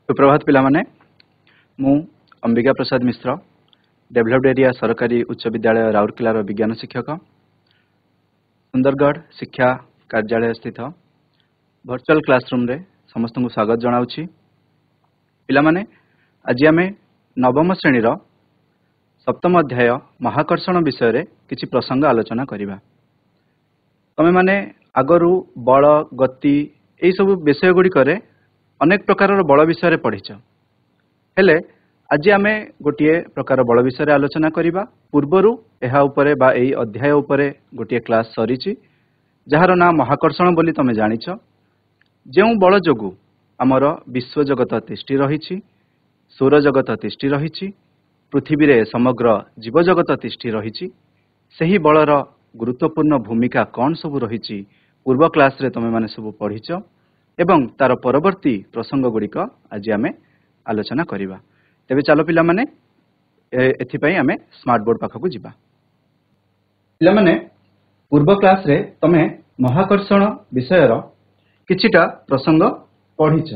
सुप्रभात पिला माने मु अंबिका प्रसाद मिश्र डेभलप्ड एरिया सरकारी उच्च विद्यालय राउरकेलार विज्ञान शिक्षक सुंदरगढ़ शिक्षा कार्यालय स्थित वर्चुअल क्लासरूम रे समस्त को स्वागत जनाउछि। पिला माने आज आमे नवम श्रेणीर सप्तम अध्याय महाकर्षण विषय रे किछि प्रसंग आलोचना करिबा। तमे माने आगरु बल गति एई सब विषय गुडी करे अनेक प्रकार बल विषय पढ़ीच हेले आज आमे गोटे प्रकार बल विषय आलोचना करिबा। पूर्वरु एहा उपरे बा एई अध्याय उपरे गोटे क्लास सरीची जहार ना महाकर्षण बोली तमे जानिछ। जेउ बल जोगु आमर विश्व जगत तिष्टि रहिछि, सौर जगत तिष्टि रहिछि, पृथ्वी रे समग्र जीव जगत तिष्टि रहिछि, सेही बलर गुरुत्वपूर्ण भूमिका कौन सब रहिछि पूर्व क्लास रे तमे माने सब पढ़ीच एवं तार परवर्ती प्रसंग गुड़िक आज आमे आलोचना करिबा। तेबे चलो पिला माने एथिपई आमे स्मार्ट बोर्ड पाखकु जिबा। पिला माने पूर्व क्लास रे तमे महाकर्षण विषयर किछिटा प्रसंग पढ़ीच,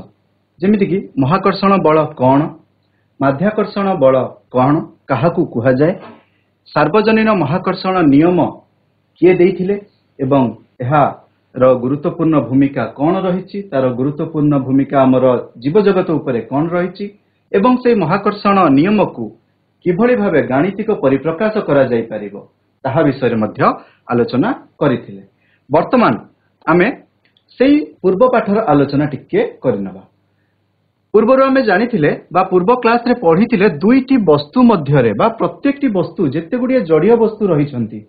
जेमिति कि महाकर्षण बल कौन, माध्याकर्षण बल कौन, काहाकु कुहा जाय, सार्वजनीन महाकर्षण नियम किए देइथिले एवं एहा रो गुरुत्वपूर्ण भूमिका कौन रही, तार गुरुत्वपूर्ण भूमिका आमर जीव जगत उपरे कौन रही एवं से महाकर्षण नियम को किभली भाबे गाणितिक परिप्रकाश करा जाय परिबो ताहा विषय मध्य आलोचना करिथिले। वर्तमान आमे सेही पूर्व पाठर आलोचना टिके करिनबा। पूर्वरु आमे जानिथिले बा पूर्व क्लास रे पढ़िथिले दुईटी वस्तु मध्य रे बा प्रत्येकटी वस्तु जेते गुडिया जड़ीय वस्तु रहिछंती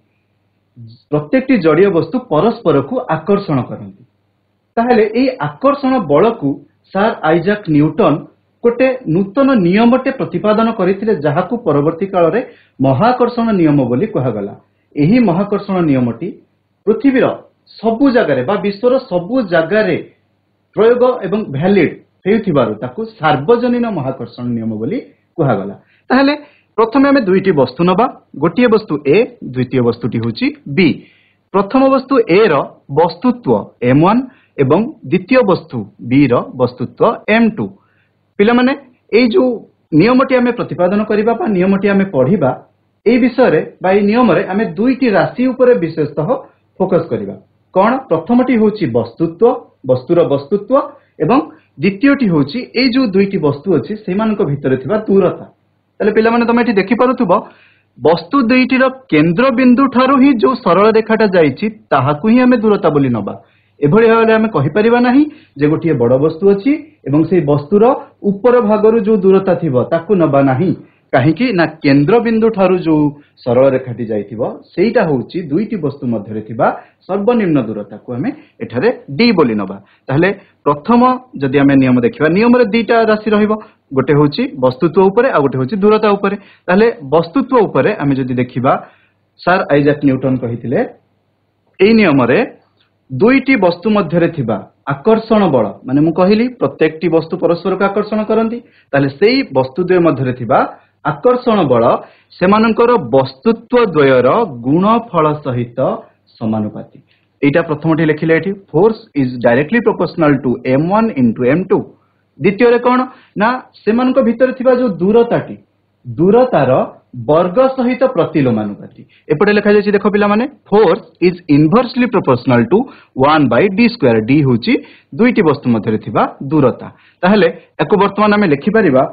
प्रत्येकटी जड़ीय वस्तु परस्पर को आकर्षण करती। ताहले एई आकर्षण बल को सर आइजाक न्यूटन गोटे नूतन नियमटे प्रतिपादन करथिले जहाकू परवर्ती काल रे महाकर्षण नियम बोली कहगला। एही महाकर्षण नियमटी पृथ्वीर सबु जगारे बा विश्वर सबु जगारे प्रयोग एवं वैलिड हेउथिबारु ताकू सार्वजनीन महाकर्षण नियम बोली कहगला। ताहले प्रथमे आमे दुईटी वस्तु नबा, गोटिए वस्तु ए, द्वितीय वस्तुटी होची बी। प्रथम वस्तु ए रो वस्तुत्व m1 एवं द्वितीय वस्तु बी रो वस्तुत्व m2। पिला माने एई जो नियमटी आमे प्रतिपादन करिबा बा नियमटी आमे पढ़िबा एई विषय रे बा एई नियम रे आमे दुईटी राशि उपरे विशेषतः फोकस करिबा। कोन प्रथमटी होची वस्तुत्व, वस्तुर वस्तुत्व एवं द्वितीयटी होची एई जो दुईटी वस्तु अछि सेमानक भितरे थिबा दूरता। ताले पिला माने तमे एठी देखि पारुथबो वस्तु दुईटीर केंद्र बिंदु ठारू ही जो सरल रेखाटा जाईची ताहाकू ही हमें दूरता बोली नबा। एभଳି भाबरे हमें कहि परिबा नाही जे गोटिए बड़ वस्तु अछि एवं सेही वस्तुर ऊपर भागरु जो दूरता थिबो ताकू नबा नाही, काहेकि ना केंद्र बिंदु ठारू जो सरल रेखाटी जाईथिबो सेईटा होउची दुईटी वस्तु मध्यरे थिबा सर्वनिम्न दूरता को हमें एठारे d बोली नबा। ताहले प्रथम जदि हमें नियम देखिबा, नियम रे दुईटा राशि रहिबो, गोटे होची वस्तुत्व उपरे आ गोटे होची दूरता उपरे। ताहले वस्तुत्व उपरे हमें जदि देखिबा सर आइजाक न्यूटन कहिथिले एई नियम रे दुईटी वस्तु मध्यरे थिबा आकर्षण बल माने मु कहिली प्रत्येकटी वस्तु परस्पर को आकर्षण करंती, ताहले सेई वस्तु द्वय मध्यरे थिबा आकर्षण बल सेमानकर वस्तुत्व द्वयर गुणफल सहित समानुपाती। एटा प्रथमटी लिखिले एठी force is directly proportional to m1 into m2। द्वितीय रे कोन ना सेमानक भितर थिबा जो दूरताटी दूरतार वर्ग सहित प्रतिलोमानुपाती। एपटे लिखा जायछि देखो पिला माने force is inversely proportional to 1/d²। d होची दुईटी वस्तु मध्यरे थिबा दूरता। ताहले एको वर्तमान हमें लिखि परिबा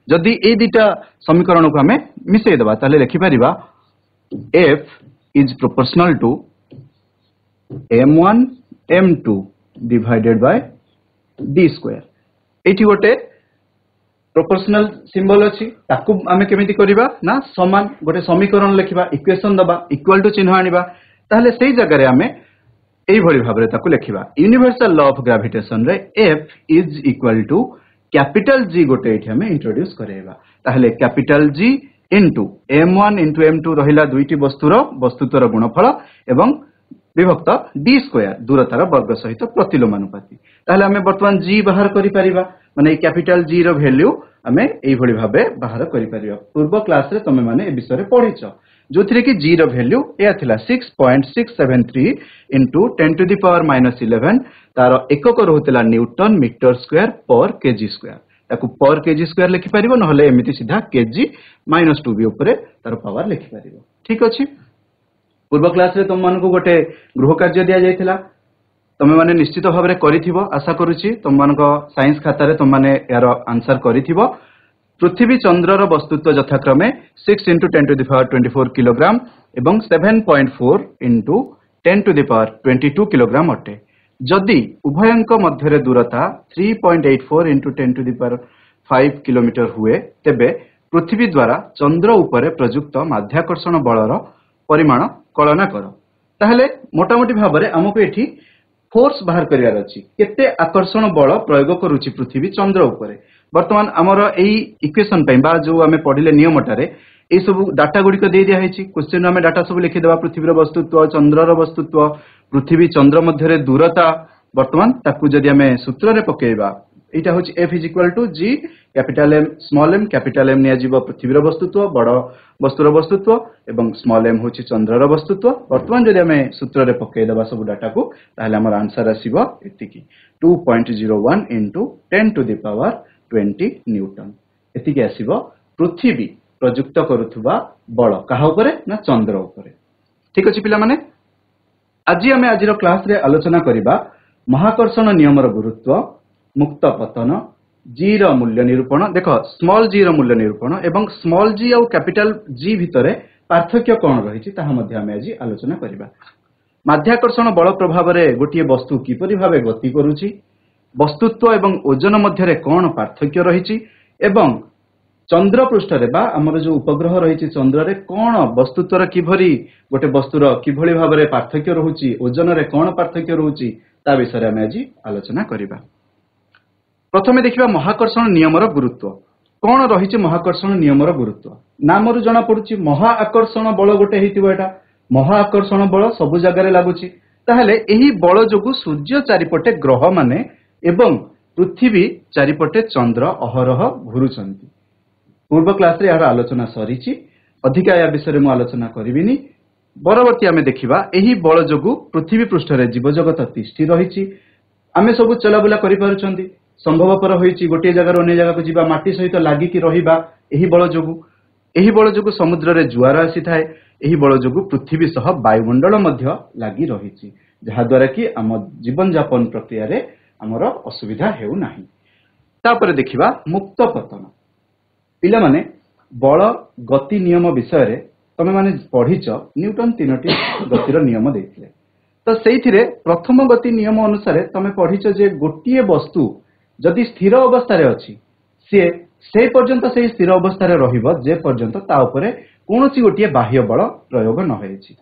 जदि ए दुईटा समीकरण को हमें मिसै देबा ताहले लिखि परिबा f is proportional to m1 m2 divided by d²। एठी गोटे प्रोपोर्शनल सिंबल अछि ताकू आमे केमिति करिबा ना समान गोटे समीकरण लिखिबा, इक्वेशन दबा, इक्वल टू चिन्ह आनिबा, ताहले सेही जगह रे आमे एई भली भाबरे ताकू लिखिबा। यूनिवर्सल लॉ ऑफ ग्रेविटेशन रे f is equal to capital G गोटे एठी आमे इंट्रोड्यूस करेबा। ताहले capital G into m1 into m2 रहिला दुईटी वस्तुर वस्तुत्वर गुणफल एवं विभक्त d² दूरतार वर्ग सहित प्रतिलोमानुपाती। ताहले हमें वर्तमान G बाहर करि परिबा, माने कैपिटल G रो वैल्यू हमें एई भली भाबे बाहर करि परिबा। पूर्व क्लास रे तमे माने ए विषय रे पढिछ जोथिरे कि G रो वैल्यू एया थिला 6.673 into 10 to the power -11 तार एकक रहउतला Newton metre square per KG square. ताकू पर केजी स्क्वायर लिखि पारिबो नहले एमिति सीधा केजी -2b ऊपर तार पावर लिखि पारिबो ठीक अछि पूर्व क्लास रे तुम मानकु गोटे गृह कार्य दिया जायतिला तमे माने निश्चित भाव में करिथिबो आशा करूची तुम मानको साइंस खाता रे तुम माने यार आंसर करिथिबो पृथ्वी चंद्रर वस्तुत्व यथाक्रमे 6 × 10⁻24 किलोग्राम एवं 7.4 × 10⁻22 किलोग्राम अटे जदि उभयंक मध्य दूरता 3.84 × 10⁵ किलोमीटर हुए तेबे पृथ्वी द्वारा चंद्र उपरे प्रयुक्त माध्याकर्षण बलर परिमाण कलना कर ताहले मोटामोटी भाव में आमको एठी फोर्स बाहर करिवार अछि केते आकर्षण बल प्रयोग करूची पृथ्वी चंद्र उपरे वर्तमान आमर एई इक्वेशन पे बा जो आमे पढिले नियमटारे ए सब डाटा गुडी को दे दिया हैछि क्वेश्चन आमे डाटा सब लिखि देबा पृथ्वीर वस्तुत्व चंद्रर वस्तुत्व पृथ्वी चंद्र मध्य रे दूरता वर्तमान ताकू जदि आमे सूत्र रे पकेइबा एटा होछि F = G capital M small m capital M निया जीव पृथ्वीर वस्तुत्व बड़ वस्तुर वस्तुत्व एवं स्मॉल m होछि चंद्रर वस्तुत्व वर्तमान जदि आमे सूत्र रे पकेइ देबा सब डाटा को ताहले हमर आंसर आसीबो एतिकी 2.01 × 10⁻20 न्यूटन एतिकी आसीबो पृथ्वी प्रयुक्त करूथुबा बल काहा उपरे ना चंद्र उपरे ठीक अछि पिला माने आज आमे आजिरो क्लास रे आलोचना करिबा महाकर्षण नियमर गुरुत्व मुक्त पतन G रो मूल्य निरूपण देखो स्मॉल g रो मूल्य निरूपण एवं स्मॉल g और कैपिटल G भितरे पार्थक्य कोन रहिछि ताहा मध्ये आमे आज आलोचना करिबा माध्याकर्षण बल प्रभाव रे गोटिए वस्तु किपरि भाबे गति करूछि वस्तुत्व एवं ओजन मध्य रे कोन पार्थक्य रहिछि एवं चंद्र पृष्ठ रे बा हमर जो उपग्रह रहिछि चंद्र रे कोन वस्तुत्वर किभरि गोटे वस्तुर किभଳି भाबे रे पार्थक्य रहुछि ओजन रे कोन पार्थक्य रहुछि ता विषय आमे आज आलोचना करिबा प्रथमे देखिबा महाकर्षण नियमर गुरुत्व कोन रहिछि महाकर्षण नियमर गुरुत्व नामरु जणा पडुछि महा आकर्षण बल गोटे हेतिबो एटा महा आकर्षण बल सब जगह रे लागुछि ताहले एही बल जोगु सूर्य चारिपटे ग्रह माने एवं पृथ्वी चारिपटे चंद्र अहरह घुरुचंती पूर्व क्लास रे यार आलोचना सरीछि अधिका या विषय रे मु आलोचना करिविनी परवर्ती आमे देखिबा एही बल जोगु पृथ्वी पृष्ठ रे जीव जगत तिष्ठि रहिछि आमे सब चलाबुला करि पारुचंती संभवपर होईछि गोटे जगह अन्य जगह को जीवा माटी सहित लागि कि रहिबा एही बल जोगु समुद्र रे जुआर आसी थाए एही बल जोगु पृथ्वी सह वायुमंडल मध्य लागि रहिछि जहा द्वारा कि हम जीवन यापन प्रक्रिया रे हमर असुविधा हेउ नाही तापर देखिबा मुक्त पतन पिला माने बल गति नियम विषय रे तमे माने पढिच न्यूटन तीनोटी गतिर नियम देथिले तो सेइथिरे प्रथम गति नियम अनुसार तमे पढिच जे गोटिए वस्तु जदि स्थिर अवस्था रे अछि से पर्यंत से स्थिर अवस्था रे रहिबो जे पर्यंत ता उपरे कोनोसी गोटिए बाह्य बल प्रयोग न होइछि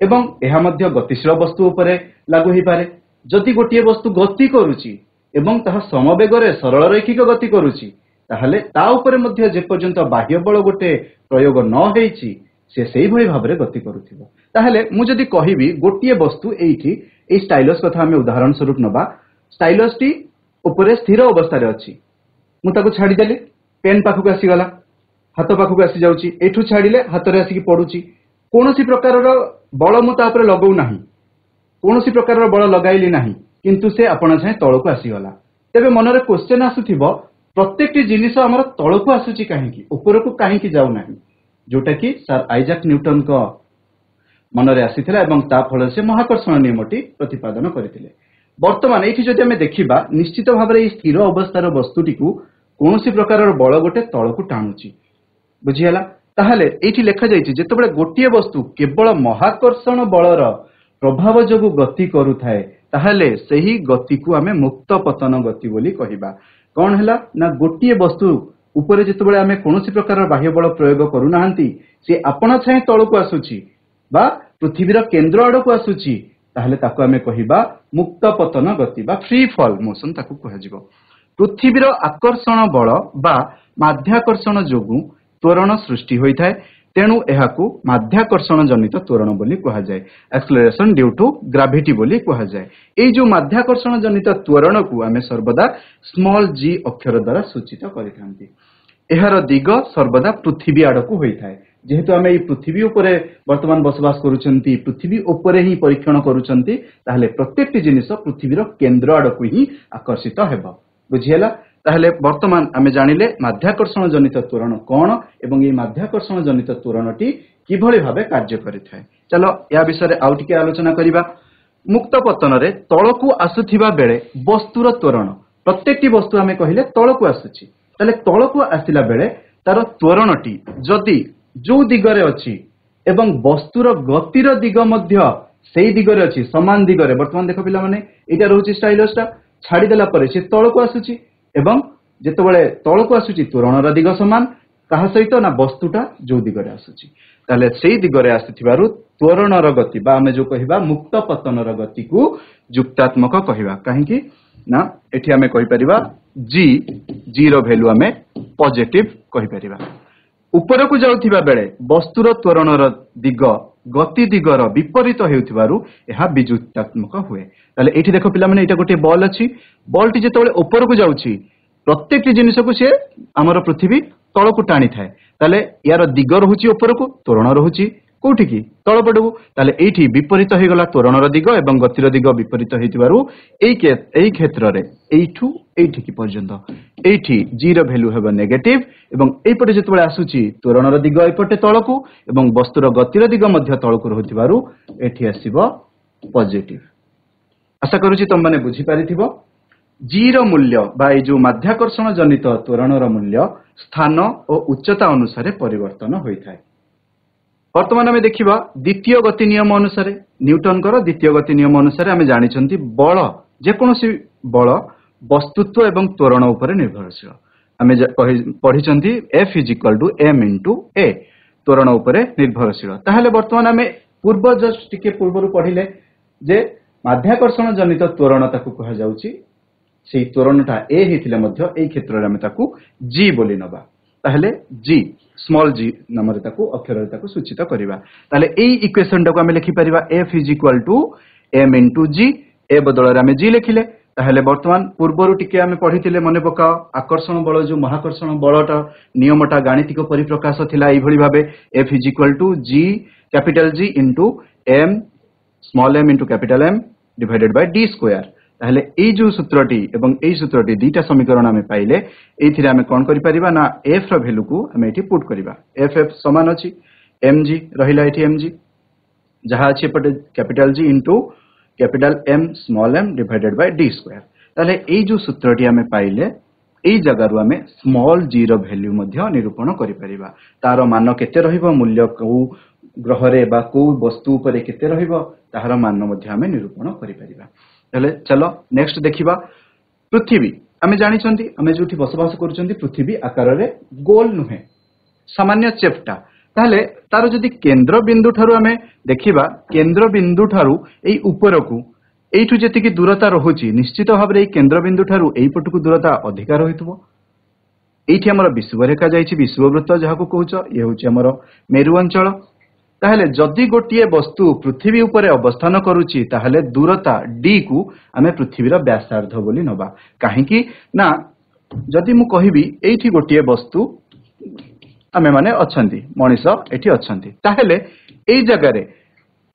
एवं एहा मध्य गतिशील वस्तु उपरे लागू हि पारे जदि गोटिए वस्तु गति करूछि एवं ताहा समवेग रे सरल रैखिक गति करूछि ताहले ता उपरे मध्य जे पर्यंत बाह्य बल गोटे प्रयोग न होइछि से सेही भଳି भाबरे गति करूथिबो ताहले मु जदि कहिबी गोटिए वस्तु एठी ए स्टाइलस कथा हमें उदाहरण स्वरूप नबा स्टाइलस टी उपरे स्थिर अवस्था रे अछि मु ताको छाडी देली पेन पाखु आसी गला हाथ पाखु आसी जाउची एठु छाडिले हाथ रे आसी कि पडुची कोनोसी प्रकार रो बल मु ता उपरे लगाउ नाही कोनोसी प्रकार रो बल लगाइली नाही किंतु से आपण छाय तळको आसी गला तेबे मन रे क्वेश्चन आसुथिबो प्रत्येकटी जिनिस हमर तळको आसुची काहेकि उपरको काहेकि जाउ नाही जोटा कि सर आइजैक न्यूटन को मन रे आसीथिला एवं ता फल से महाकर्षण नियमटी प्रतिपादन करथिले वर्तमान एठी जदि हमें देखिबा निश्चित भाव रे स्थिर अवस्थार वस्तुटी को कोनोसी प्रकार बल गोटे तळको टाणुची बुझियाला ताहले एठी लेखा जायछि जेतेबेले गोटिए वस्तु केवल महाकर्षण बलर प्रभाव जोगु गति करूथाए ताहले सही गति को हमें मुक्त पतन गति बोली कहिबा कोन हला ना गोटिए वस्तु ऊपर जेतेबेले हमें कोनोसी प्रकार बाह्य बल प्रयोग करू नाहंती से आपण छाय तळको आसुची बा पृथ्वीर केंद्र आडको आसुची ताहले ताको हमें कहिबा मुक्त पतन गति बा फ्री फॉल मोशन ताको कह जिवो पृथ्वीर आकर्षण बल बा माध्याकर्षण जोगु त्वरण सृष्टि होई थाए तेणु एहाकू माध्याकर्षण जनित त्वरण बोली कहा जाए एक्सेलरेशन ड्यू टू ग्रेविटी बोली कहा जाए एई जो माध्याकर्षण जनित त्वरण को आमे सर्वदा स्मॉल g अक्षर द्वारा सूचित करिथांती एहार दिग सर्वदा पृथ्वी आडकू होई थाए जेहेतु आमे ई पृथ्वी उपरे वर्तमान बसवास करूचंती पृथ्वी उपरे ही परीक्षण करूचंती ताहले प्रत्येकटी जिनिस पृथ्वीर केंद्र आडकू ही आकर्षित हेबो बुझियला ताहले वर्तमान आमे जानिले माध्याकर्षण जनित त्वरण कोन एवं ए माध्याकर्षण जनित त्वरणटी किभଳି भाबे कार्य करिथाय। चलो या विषय रे आउ टिके आलोचना करिबा। मुक्त पतन रे तळकु आसुथिबा बेले वस्तुर त्वरण प्रत्येकटी वस्तु आमे कहिले तळकु आसुची ताले तळकु आसिला बेले तार त्वरणटी जदि जो दिगरे अछि एवं वस्तुर गतिर दिग मध्य सेही दिगरे अछि समान दिगरे वर्तमान देखो पिला माने एटा रहउची स्टाइलसटा छाडी देला परे से तळकु आसुची एवं जेतेबेले तळकु आसुची त्वरणर दिग समान कहा सहित ना वस्तुटा जो दिगरे आसुची ताले सेही दिगरे आसिथिबारु त्वरणर गति बा आमे जो कहिबा मुक्त पतनर गति को युक्तात्मक कहिबा काहेकि ना एठी आमे कहि परिबा जी रो वैल्यू आमे पॉजिटिव कहि परिबा। ऊपर को जाउथिबा बेले वस्तुर त्वरणर दिग गति दिगर विपरीत हेउथिबारु एहा विजुक्तात्मक हुए। ताले एठी देखो पिला माने एटा गोटे बॉल अछि बॉलटी जेतेबेले ऊपर को जाउछि प्रत्येक जिनिस को से हमर पृथ्वी तळकु टाणी थाए ताले यार दिग रहुछि ऊपर को त्वरण रहुछि कोठी की तळ पडबु ताले एठी विपरीत हे गला त्वरणर दिग एवं गतिर दिग विपरीत हेतिबारु एई क्षेत्र रे एठू एठी की पर्यंत एठी जी रो वैल्यू हेबो नेगेटिव एवं एई पटे जेतबेले आसुची त्वरणर दिग एपटे तळकु एवं वस्तुर गतिर दिग मध्य तळकु रहुतिबारु एठी आसीबो पॉजिटिव। आशा करूची तुम माने बुझी पारिथिबो जी रो मूल्य बा ए जो माध्याकर्षण जनित त्वरणर मूल्य स्थान और उच्चता अनुसार परिवर्तन होइथाय। वर्तमान आमे देखिबा द्वितीय गति नियम अनुसार न्यूटन कर द्वितीय गति नियम अनुसार आमे जानिछंती बल जे कोनोसी बल वस्तुत्व एवं त्वरण उपरे निर्भरशील आमे पढिछंती F = m * a त्वरण उपरे निर्भरशील। ताहले वर्तमान आमे पूर्व जस्ट टिके पूर्वरु पढिले जे माध्याकर्षण जनित त्वरण ताकू कहा जाउची सेही त्वरणटा a हेतिले मध्य एई क्षेत्र रे आमे ताकू g बोली नबा ताहले g स्मॉल g नाम रे ताकू अक्षर रे ताकू सूचित करिबा। ताहले एई इक्वेशन टाकू आमे लिखि परिबा F = m * g ए बदल रे आमे g लिखिले। ताहले वर्तमान पूर्वरु टिके आमे पढितिले मने पकाओ आकर्षण बल जो महाकर्षण बलटा नियमटा गाणितिक परिप्रकाश थिला एई भली भाबे F = g capital G * m small m * M divided bye d square. ताहले एई जो सूत्रटी एवं एई सूत्रटी दुईटा समीकरण आमे पाइले एथिरे आमे कोन करि परिबा ना f रो वैल्यू को आमे एठी पुट करिबा f समान अछि mg रहिला एठी mg जहा अछि पटे capital G capital M small m divided bye d square. ताहले एई जो सूत्रटी आमे पाइले एई जगह रु आमे स्मॉल g रो वैल्यू मध्य निरूपण करि परिबा तारो मान केते रहिबो मूल्य को ग्रह रे बा को वस्तु उपरे केते रहिबो ताहार मान मध्य आमे निरूपण करि परिबा। ताहले चलो नेक्स्ट देखिबा पृथ्वी आमे जानि छंती आमे जोठी बसवास करूछंती पृथ्वी आकार रे गोल नुहे सामान्य चेप्टा। ताहले तारो जदि केंद्र बिंदु थारु आमे देखिबा केंद्र बिंदु थारु एई ऊपर को एइठु जेतिकी दूरता रहुची निश्चित भाबरे एई केंद्र बिंदु थारु एई पटकु दूरता अधिकार होइतबो। एइठी हमर विषुवरेखा जाईची विषुववृत्त जहाको कहउछ ए होची हमर मेरु अंचल। ताहले जदि गोटिए वस्तु पृथ्वी उपरे अवस्थान करूची ताहले दूरता d को आमे पृथ्वीर व्यासार्ध बोली नबा काहेकि ना जदि मु कहिबी एइठी गोटिए वस्तु आमे माने अछंती मनीष एठी अछंती ताहले एई जगह रे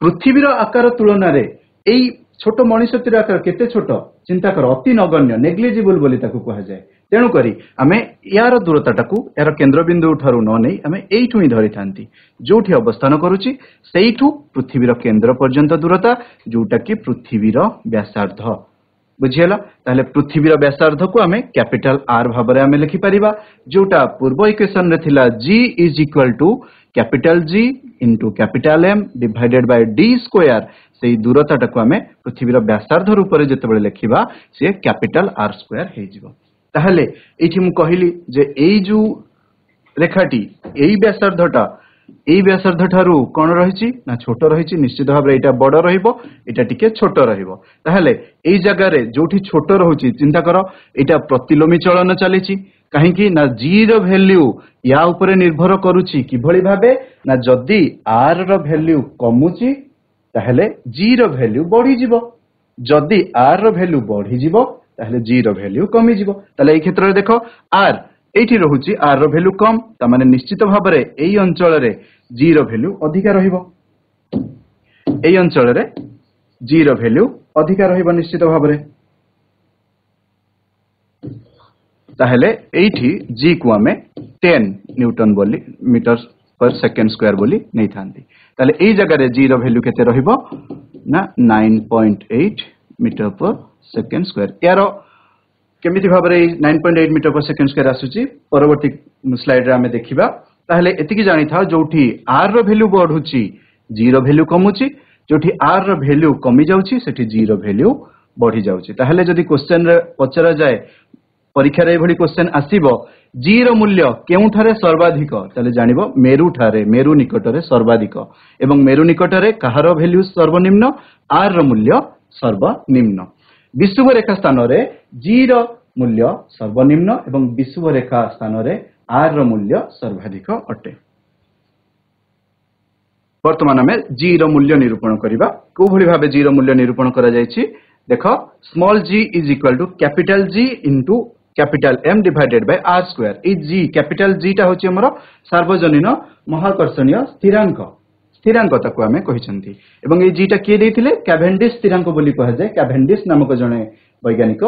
पृथ्वीर आकार तुलना रे एई छोट मनीषतिर आकार केते छोट चिंता कर अति नगण्य नेग्लिजिबल बोली ताकू कहा जाय। तेणु करी आमे यार दूरताटाकू यार केंद्र बिंदु ठारू न नै आमे एइठु ही धरि थांती जोठी अवस्थान करूची सेइठु पृथ्वीर केंद्र पर्यंत दूरता जोटा कि पृथ्वीर व्यासार्ध बुझियला। ताहले पृथ्वीर व्यासार्ध को आमे कैपिटल R भाबरे आमे लिखि परिबा जोटा पूर्व इक्वेशन रे थिला G = capital G * capital M divided bye d square सेही दूरताटाकू आमे पृथ्वीर व्यासार्ध रूप रे जेतेबेले लिखिबा से कैपिटल R स्क्वायर हे जिवो। ताहले एठी मु कहिली जे एई जो रेखाटी एई व्यासार्धटा एई व्यासार्ध ठारू कोन रहिची ना छोट रहिची निश्चित भाबरे एटा बड़ रहिबो एटा टिके छोट रहिबो। ताहले एई जगह रे जोठी छोट रहुची चिंता करो एटा प्रतिलोमी चलन चलीची काहेकि ना g रो वैल्यू या ऊपर निर्भर करूची किभली भाबे ना जदी r रो वैल्यू कमुची ताहले g रो वैल्यू बढ़ी जिवो जदी r रो वैल्यू बढ़ी जिवो ताहले g रो वैल्यू कमी जिवो। ताहले एई क्षेत्र रे देखो r एठी रहुची r रो वैल्यू कम ता माने निश्चित भाबरे एई अंचल रे g रो वैल्यू अधिका रहिबो एई अंचल रे g रो वैल्यू अधिका रहिबो निश्चित भाबरे। ताहेले एठी g को आमे 10 न्यूटन बोली मीटर पर सेकेंड स्क्वायर बोली नहीं थांती ताले एई जगह रे g रो वैल्यू केते रहिबो ना 9.8 मीटर पर सेकेंड स्क्वायर यारो केमिति भाबरे 9.8 मीटर पर सेकेंड स्क्वायर आसुची परवर्ती स्लाइड रे आमे देखिबा ताहेले एतिकी जानि था जोठी r रो वैल्यू बढ़ुची g रो वैल्यू कमुची जोठी r रो वैल्यू कमी जाउची सेठी g रो वैल्यू बढ़ी जाउची ताहेले जदी क्वेश्चन रे पचरा जाय परीक्षा रे भली क्वेश्चन आसीबो g रो मूल्य केउठारे सर्वाधिक ताले जानिबो मेरु ठारे मेरु निकटरे सर्वाधिक एवं मेरु निकटरे कहारो वैल्यू सर्वनिम्न r रो मूल्य सर्वनिम्न विषुव रेखा स्थान रे g रो मूल्य सर्वनिम्न एवं विषुव रेखा स्थान रे r रो मूल्य सर्वाधिक अटे वर्तमान में g रो मूल्य निरूपण करिबा को भली भाबे g रो मूल्य निरूपण करा जायछि देखो small g is equal to capital G into capital M divided by r square ई g कैपिटल G टा होछि हमर सार्वजनीन महाकर्षणीय स्थिरांक स्थिरांक ताको हमें कहिसंती एवं ए g टा के देथिले कैवेंडिश स्थिरांक बोली कहा जाय कैवेंडिश नामक जने वैज्ञानिक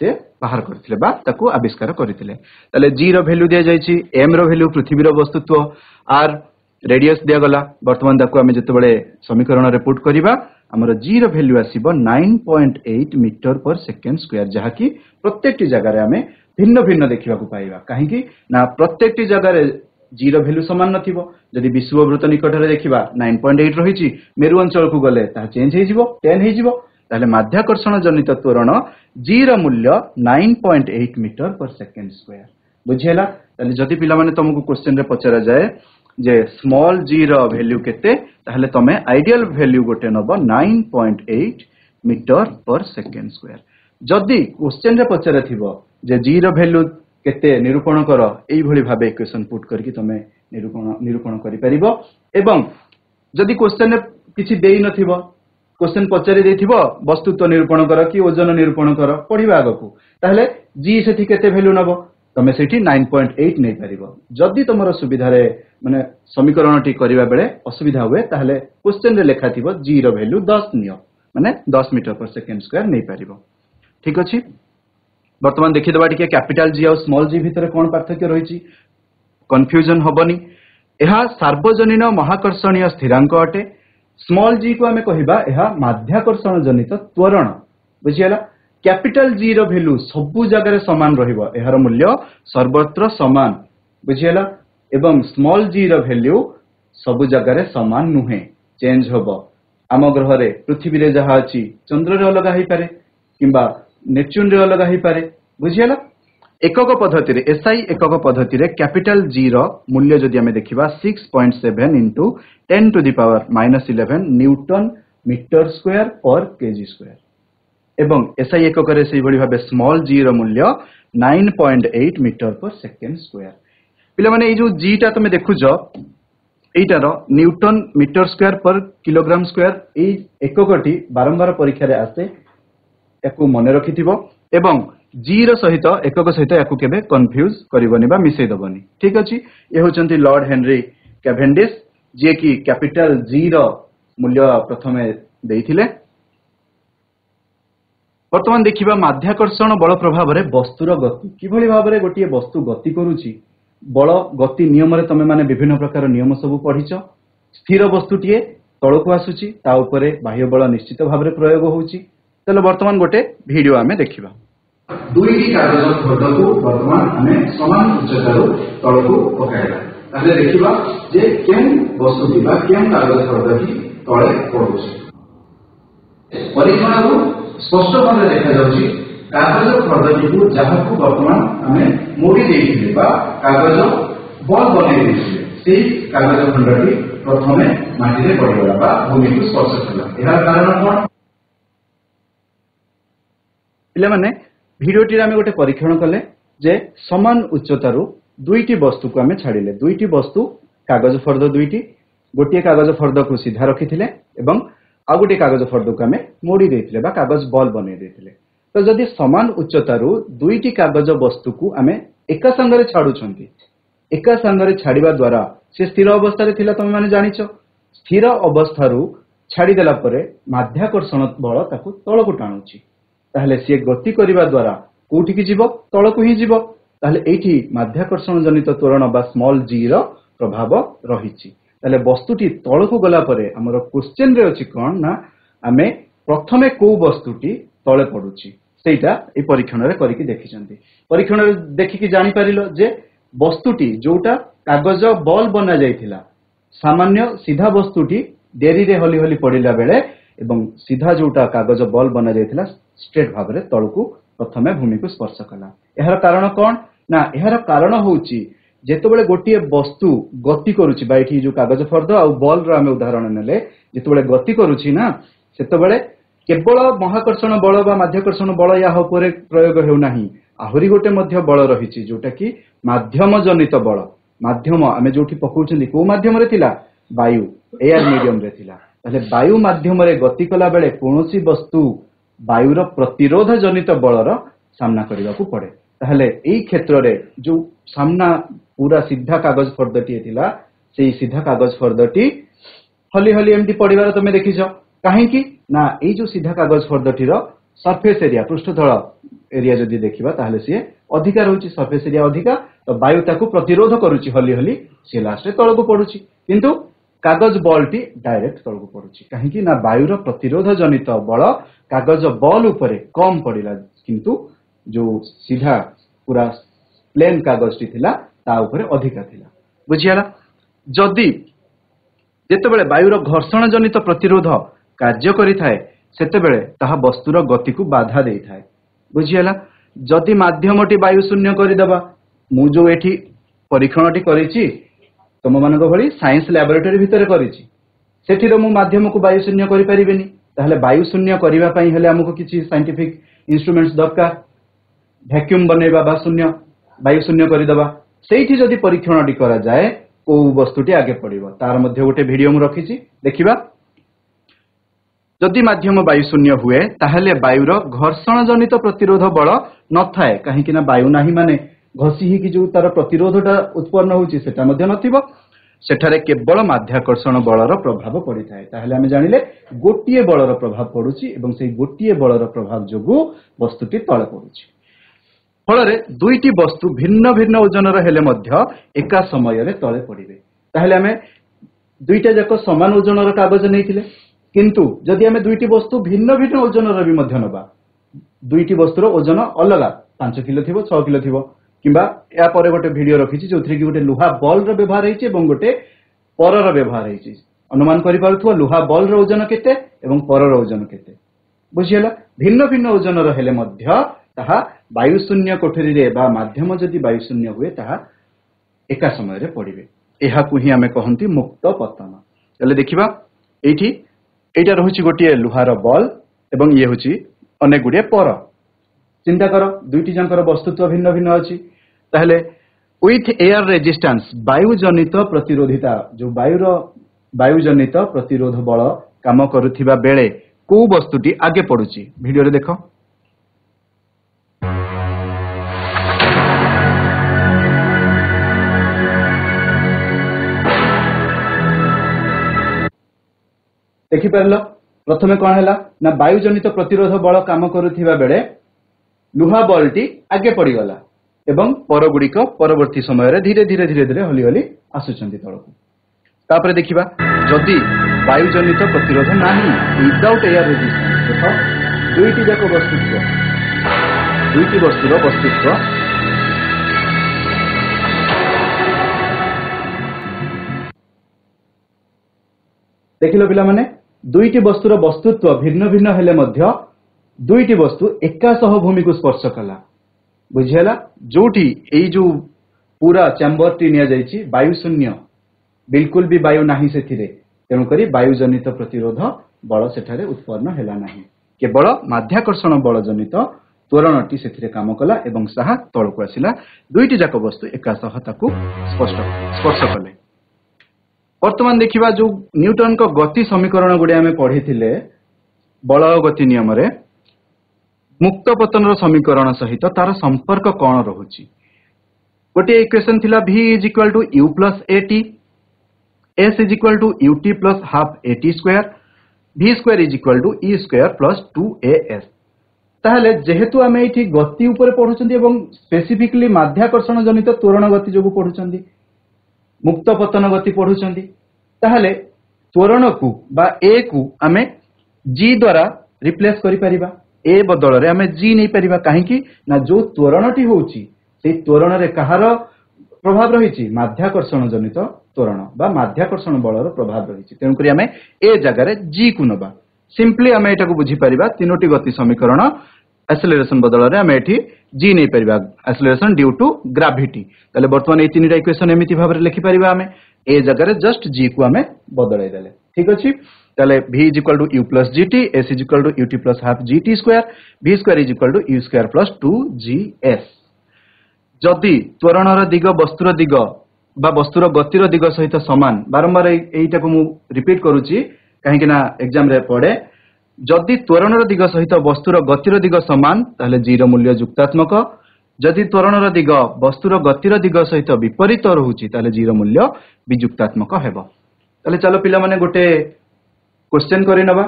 से बाहर करथिले बा ताको आविष्कार करथिले तले g रो वैल्यू दिया जायछि m रो वैल्यू पृथ्वी रो वस्तुत्व r रेडियस दिया गला वर्तमान ताको हमें जतबेले समीकरण रे पुट करिबा हमर g रो वैल्यू आसीबो 9.8 मीटर पर सेकेंड स्क्वायर जहा कि प्रत्येकटी जगह रे हमें भिन्न भिन्न देखिबा को पाइबा काहे कि ना प्रत्येकटी जगह रे g रो वैल्यू समान नथिबो जदि विषुववृत्त निकट रे देखिबा 9.8 रहिछि मेरु अंचल को गले ता चेंज हे जिवो 10 हे जिवो ताले माध्याकर्षण जनित त्वरण g रो मूल्य 9.8 मीटर पर सेकेंड स्क्वायर बुझियला ताले जदि पिला माने तुमको क्वेश्चन रे पचरा जाय जे स्मॉल g रो वैल्यू केते ताहले तमे आइडियल वैल्यू गोटे नबो 9.8 मीटर पर सेकेंड स्क्वायर जदि क्वेश्चन रे पचरा थिबो जे g रो वैल्यू केते निरूपण करो एई भली भाबे इक्वेशन पुट करके तमे निरूपण करि परिबो एवं जदि क्वेश्चन रे किछि देई नथिबो क्वेश्चन पचरी देथिबो वस्तुत्व निरूपण करो कि ओजन निरूपण करो पढिबा आगकू ताहले g सेठी केते वैल्यू नबो तमे सेठी 9.8 नै परिबो जदि तमरो सुविधा रे माने समीकरण टी करिबा बेले असुविधा हुए ताहले क्वेश्चन रे लेखा थिबो g रो वैल्यू 10 नियो माने 10 मीटर पर सेकेंड स्क्वायर नै परिबो ठीक अछि वर्तमान देखि दबा टिके कैपिटल G और स्मॉल g भितर कोन पार्थक्य रहिछि कंफ्यूजन होबनी एहा सार्वजनीन महाकर्षणीय स्थिरांक अटे स्मॉल g को हमें कहिबा एहा माध्याकर्षण जनित त्वरण बुझियला कैपिटल G रो वैल्यू सबु जगह रे समान रहिबो एहार मूल्य सर्वत्र समान बुझियला एवं स्मॉल g रो वैल्यू सबु जगह रे समान नुहे चेंज होबो आम ग्रह रे पृथ्वी रे जहा अछि चंद्र रे अलग होई पारे किंबा नेपच्यून रे अलग होई पारे बुझियला एकक पद्धति रे एसआई एकक पद्धति रे कैपिटल G रो मूल्य जदि हमें देखिबा 6.7 into 10 to the power -11 newton metre square per KG square एवं एसआई एकक रे सेहि भली भाबे स्मॉल g रो मूल्य 9.8 मीटर पर सेकेंड स्क्वायर पिला माने ए जो g टा तमे देखुजो एटारो न्यूटन मीटर स्क्वायर पर किलोग्राम स्क्वायर ए एककटी बारंबार परीक्षा रे आसे याकू मने रखिथिबो एवं g रो सहित एकक सहित याकू केबे कंफ्यूज करिवनी बा मिसै दबनी ठीक अछि ए होचंती लॉर्ड हेनरी कैवेंडिश जे कि कैपिटल G रो मूल्य प्रथमे देइथिले वर्तमान देखिबा माध्याकर्षण बल प्रभाव रे वस्तुर गति किभली भाव रे गोटिए वस्तु गति करूची बल गति नियम रे तमे माने विभिन्न प्रकार नियम सब पढिचो स्थिर वस्तुटिए तळको आसुची ता ऊपरे बाह्य बल निश्चित भाव रे प्रयोग होउची चलो वर्तमान गोटे वीडियो आमे देखिबा दुईटी कागज फर्दको वर्तमान हमें समान उच्चतार तळको पकाइला ताले देखिबा जे केन वस्तुटी बा केन कागज फर्दकी तळे पडुची परीक्षणको स्पष्ट भाव देखा जाउची कागज फर्दटी को जहा को वर्तमान हमें मोड़ी देइथिले बा कागज बॉल बने देइथिले सेही कागज खंडटी प्रथमे माटी रे पड़िगला बा भूमि को स्पर्श कला एहा कारण कोन पिला माने भिडियोटी आमे गोटे परीक्षण कले जे समान उच्चतारू दुईटी वस्तु को आमे छाडिले दुईटी वस्तु कागज फर्द दुईटी गोटिए कागज फर्द को सीधा रखिथिले एवं आ गोटे कागज फर्द को आमे मोड़ी देइथिले बा कागज बॉल बने देइथिले तो जदि समान उच्चतारू दुईटी कागज वस्तु को आमे एका संगरे छाडुछंती एका संगरे छाडिबा द्वारा से स्थिर अवस्था रे थिला तमे माने जानिछो स्थिर अवस्थारू छाडी देला परे माध्याकर्षण बल ताकू तळको टाणुची ताहले से गति करिबा द्वारा कोठी की जीवो तळको ही जीवो ताहले एठी माध्याकर्षण जनित त्वरण बा स्मॉल जी रो प्रभाव रहिछि ताहले वस्तुटी तळकु गला परे हमर क्वेश्चन रे अछि कोन ना आमे प्रथमे को वस्तुटी तळे पडुछि सेटा ए परीक्षण रे करिकि देखिछन्ती परीक्षण रे देखिकि जानि परिलो जे वस्तुटी जोटा कागज बॉल बना जाइथिला सामान्य सीधा वस्तुटी देरी रे हली हली पड़िला बेले एवं सीधा जोटा कागज बॉल बना जाइथिला स्ट्रेट भाव रे तळकु प्रथमे भूमि को स्पर्श कला एहर कारण कोन ना एहर कारण होउची जेतेबेले गोटिए वस्तु गति करूची बा एठी जो कागज फर्द आ बॉल रो हम उदाहरण नेले जेतेबेले गति करूची ना सेतेबेले केवल महाकर्षण बल बा माध्याकर्षण बल या उपरे प्रयोग हेउ नाही आहुरी गोटे मध्य बल रहिछि जोटा कि माध्यम जनित बल माध्यम आमे जोठी पकाउछन्ती को माध्यम रे थिला वायु एयर मीडियम रे थिला ताले वायु माध्यम रे गति कला बेले कोनोसी वस्तु वायुर प्रतिरोध जनित बलर सामना करने को पड़े ताहले एई क्षेत्र रे जो सामना पूरा सीधा कागज फर्दटी थिला सेई सीधा कागज फर्दटी हली हली एमती पड़िबार तमे देखिछो काहेकि ना एई जो सीधा कागज फर्दटी रो सरफेस एरिया पृष्ठतल एरिया जदि देखिबा ताहले से अधिका रहउची सरफेस एरिया अधिका तो वायु ताकू प्रतिरोध करूची हली हली से लास्ट रे तळकु पडुची किंतु कागज बॉल टी डायरेक्ट तळकु पडुची काहेकि ना वायुर प्रतिरोध जनित बल कागज बॉल उपरे कम पड़िला किंतु जो सीधा पूरा प्लेन कागज टी थिला ता उपरे अधिका थिला बुझियाला जदि जेतेबेले वायुर घर्षण जनित प्रतिरोध कार्य करि थाए सेतेबेले ताहा वस्तुर गति को बाधा देई थाए बुझियाला जदि माध्यमटी वायु शून्य करि दबा मु जो एठी परीक्षणटी करिछि तम मानको भली साइंस लैबोरेटरी भितर करिछि सेठिरो मु माध्यम को वायु शून्य करि परिबेनी ताहले वायु शून्य करिवा पई हेले हमको किछि साइंटिफिक इंस्ट्रूमेंट्स दरकार वैक्यूम बनेबा बा शून्य वायु शून्य करि दबा सेठी जदि परीक्षणटी करा जाए को वस्तुटी आगे पड़िबो तार मध्ये गोटे वीडियो मु रखिछि देखिबा जदि माध्यम वायु शून्य हुए ताहले वायुर घर्षण जनित प्रतिरोध बल न थाए काहेकि ना वायु नाही माने घसी ही कि जो तार प्रतिरोधटा उत्पन्न होउची सेटा मध्ये नथिबो सेठारे केवल माध्याकर्षण बलर प्रभाव पड़ी थाए ताहले हमें जानिले गोटिए बलर प्रभाव पडुची एवं सेई गोटिए बलर प्रभाव जोगु वस्तुटी तळे पडुची फलरे दुईटी वस्तु भिन्न भिन्न ओजनर हेले मध्य एका समय रे तळे पड़िबे ताहले हमें दुईटा जाक समान ओजनर कागज नैथिले किंतु जदि हमें दुईटी वस्तु भिन्न भिन्न ओजनर भी मध्य नबा दुईटी वस्तुर ओजन अलग 5 किलो थिबो 6 किलो थिबो किंबा या परे गोटे वीडियो रखिछि जोथि कि गोटे लुहा बॉल रो व्यवहार हेछि एवं गोटे परर व्यवहार हेछि अनुमान करि पारुथुवा लुहा बॉल रो ओजन केते एवं परर ओजन केते बुझियला भिन्न भिन्न ओजनर हेले मध्य ताहा वायु शून्य कोठरी रे बा माध्यम जदि वायु शून्य हुए ताहा एका समय रे पड़िबे एहा को ही हमें कहंती मुक्त पतन तले देखिबा एठी एटा रहुछि गोटे लुहार बॉल एवं ये होछि अनेक गुडे पर चिंता कर दुईटी जानकर वस्तुत्व भिन्न भिन्न अछि ताहले विथ एयर रेजिस्टेंस वायु जनित प्रतिरोधिता जो वायु जनित प्रतिरोध बल काम करुथिबा बेले को वस्तुटी आगे पडुछि वीडियो रे देखो देखि परलो प्रथमे कोन हैला ना वायु जनित प्रतिरोध बल काम करुथिबा बेले लुहा बॉलटी आगे पड़ी गला एवं पर गुड़िक परवर्ती समय धीरे धीरे धीरे धीरे हली हली आसुचंती तळकु तापरे देखिबा जदि वायु जनित प्रतिरोध नाही विदाउट एयर रेजिस्टेंस देखो दुईटी जाक दुईटी वस्तुर वस्तुत्व देखिलो पिला माने दुईटी वस्तुर वस्तुत्व भिन्न भिन्न हेले मध्य दुईटी वस्तु एका सह भूमि को स्पर्श कला बुझियला जोटी एई जो पूरा चैम्बर टी निया जाईची वायु शून्य बिल्कुल भी वायु नाही सेथिरे तेणु करी वायु जनित प्रतिरोध बल सेठारे उत्पन्न हेला नाही केवल माध्याकर्षण बल जनित त्वरणटी सेथिरे काम कला एवं साहा तळकु आसिला दुईटी जाक वस्तु एका सह ताकू स्पर्श कले वर्तमान देखिबा जो न्यूटन को गति समीकरण गुडे हमें पढ़िथिले बल और गति नियम रे मुक्त पतन समीकरण सहित तार संपर्क कौन रहुची गोटे इक्वेशन थिला v is equal to u plus at s is equal to ut plus half at square v square is equal to e square plus 2as ताहले जेहेतु आम ये गति उपर पढ़ुंट स्पेसिफिकली माध्याकर्षण जनित त्वरण गति जो पढ़ुंट मुक्त पतन गति पढ़ुंट ताहले त्वरण को बा ए को आम जी द्वारा रिप्लेस करिपरिबा ए बदल रे आम जी नहीं परिबा कहीं ना जो त्वरणटी होउची से त्वरण रे कहार प्रभाव रही माध्याकर्षण जनित त्वरण बा माध्याकर्षण बलर प्रभाव रही तेणुक आम ए जगार जी को नबा सिंपली आम एटा को बुझी परिबा तीनोटी गति समीकरण एक्सेलरेशन बदल रे आम एठी जी नहीं परिबा एक्सेलरेशन ड्यू टू ग्रेविटी ताले वर्तमान ए तीनटा इक्वेशन एमिति भाबरे लिखि परिबा आम ए जगार जस्ट जी को आम बदलै देले ठीक अछि ताले v is equal to u plus gt s is equal to ut plus half gt square v square is equal to u square plus 2gs जदि त्वरणर दिग वस्तुर दिग बा वस्तुर गतिर दिग सहित समान बारंबार एटा को मु रिपीट करूची कहीं ना एग्जाम रे पड़े जदि त्वरणर दिग सहित वस्तुर गतिर दिग समान ताहले जी रो मूल्य युक्तात्मक जदि त्वरणर दिग वस्तुर गतिर दिग सहित विपरीत रहुची ताहले जी रो मूल्य वियुक्तात्मक हेबो ताहले चलो पिला माने गोटे क्वेश्चन करि नबा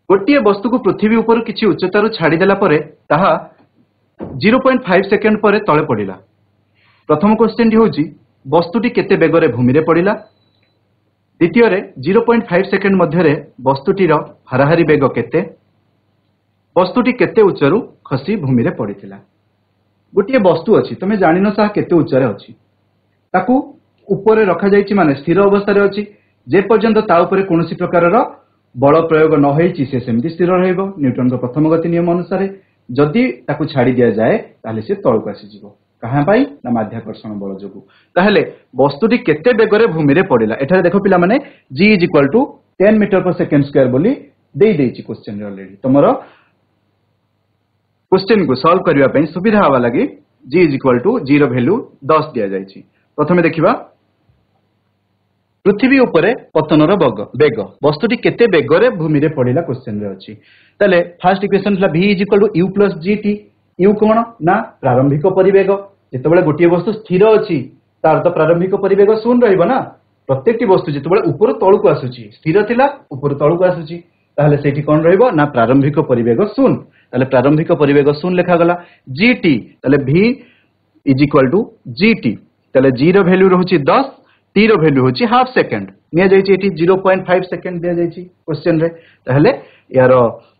गोटिए वस्तु को पृथ्वी ऊपर किछि उच्चतारु छाडी देला परे ताहा 0.5 सेकेंड पर तले पड़िला प्रथम क्वेश्चन होची वस्तुटी केते बेगरे भूमि रे पड़िला द्वितीय रे 0.5 सेकेंड मध्य रे वस्तुटीर हाराहारी बेग केते वस्तुटी केते उच्चरु खसी भूमि रे पड़िथिला गोटिए वस्तु अछि तमे जानिनो सा केते उच्चरे अछि ताकू ऊपर रखा जायछि माने स्थिर अवस्था रे अछि जे पर्यंत ता ऊपर कोनोसी प्रकारर बल प्रयोग न होईछि से सेमिति स्थिर रहइबो न्यूटन को प्रथम गति नियम अनुसार जदि ताकू छाड़ी दिया जाए ताहले से तळକୁ आसीजिवो कहां पाई ना माध्याकर्षण बल जोगु ताहले वस्तुटी केते बेगरे भूमि रे पड़िला एठारे देखो पिला माने g is equal to 10 metre per second square बोली देई देछि क्वेश्चन रे ऑलरेडी तमरो क्वेश्चन को सॉल्व करिवा पई सुविधा हवा लागि g is equal to 0 value 10 दिया जायछि प्रथमे देखिबा पृथ्वी उपरे पतनर बेग वस्तुटी केते बेगरे भूमि रे पड़िला क्वेश्चन रे अछि ताले फर्स्ट इक्वेशन थला v is equal to u plus gt u कोन ना प्रारंभिक परिवेग जेतेबेले गोटिए वस्तु स्थिर अछि तार तो प्रारंभिक परिवेग शून्य रहइबो ना प्रत्येकटी वस्तु जेतेबेले ऊपर तळକୁ आसुची स्थिर थिला ऊपर तळକୁ आसुची ताहले सेठी कोन रहइबो ना प्रारंभिक परिवेग शून्य ताले प्रारंभिक परिवेग शून्य लेखा गला gt ताले v is equal to gt ताले g रो वैल्यू रहउची 10 t रो वैल्यू होची हाफ सेकंड निया जायछि एठी 0.5 सेकंड दिया जायछि क्वेश्चन रे ताहले यार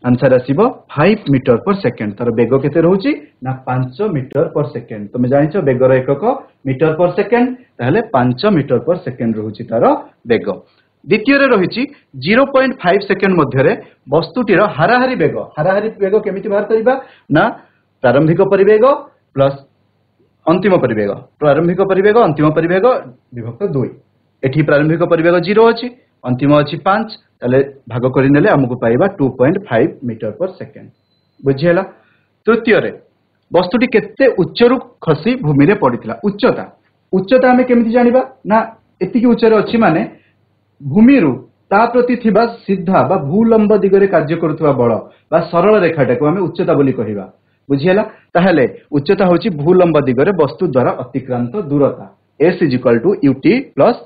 आंसर आसीबो 5 मीटर पर सेकंड तार बेग केते रहउची ना 5 मीटर पर सेकंड तमे जानिछो बेगर एकक मीटर पर सेकंड ताहले 5 मीटर पर सेकंड रहउची तार बेग द्वितीय रे रहिछि 0.5 सेकंड मध्य रे वस्तुटीर हाराहारी बेग केमिति बाहर करिबा ना प्रारंभिक परिवेग प्लस अंतिम परिवेग प्रारंभिक परिवेग अंतिम परिवेग विभक्त 2 एठी प्रारंभिक परिवेग 0 अछि अंतिम अछि 5 ताले भाग करि नेले हमकु पाइबा 2.5 मीटर पर सेकंड बुझियला तृतीय रे वस्तुटी केते उच्चरु खसी भूमि रे पड़ितला उच्चता हमें केमिति जानिबा ना एतिकी उच्चरे अछि माने भूमि रु ता प्रति थिबा सीधा बा भूलंब दिगरे कार्य करूथबा बळ बा सरल रेखाटा को हमें उच्चता बोली कहिबा बुझियला ताहले उच्चता होची भूलंब दिगरे वस्तु द्वारा अतिक्रांत दूरता s is equal to ut plus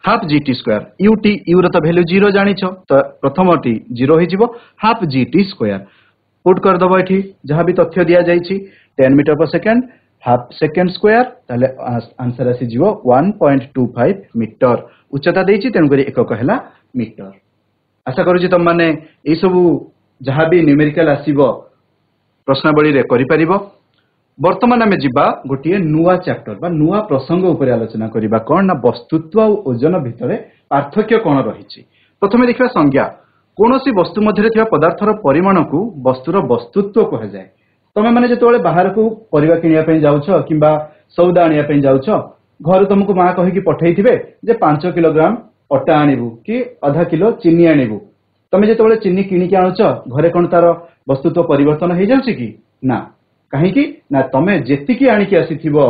half gt square ut u रो तो वैल्यू 0 जानिछो तो प्रथमटी 0 होई जिवो हाफ gt स्क्वायर पुट कर दबो एठी जहां भी तथ्य दिया जाईछि 10 metre per second half second square ताले आंसर आसी जिवो 1.25 मीटर उच्चता देइछि तेन करी एकक हला मीटर आशा करू जे तुम माने ए सब जहां भी न्यूमेरिकल आसीबो प्रश्नावली रे करि परिबो वर्तमान आमे जिबा गोटिए नुवा चैप्टर बा नुवा प्रसंग ऊपर आलोचना करिबा कोन ना वस्तुत्व और ओजन भितरे पार्थक्य कोन रहिछि प्रथमे देखिबा संज्ञा कोनोसी वस्तु मध्यरे थिबा पदार्थर परिमाण को वस्तुर वस्तुत्व कह जाय तमे माने जेतोले बाहर को परिवा किनिया पय जाउछो किबा सौदा आनिया पय जाउछो घर तुमको मां कहि कि पठैथिबे जे 5 किलोग्राम अटा आनिबु कि आधा किलो चीनी आनिबु तमे जेतोले चीनी किनि के आनुछो घरे कोन तार वस्तुत्व परिवर्तन हो जाउछि कि ना कहीं ना तमे जेतिकी आनिकी आसीथिबो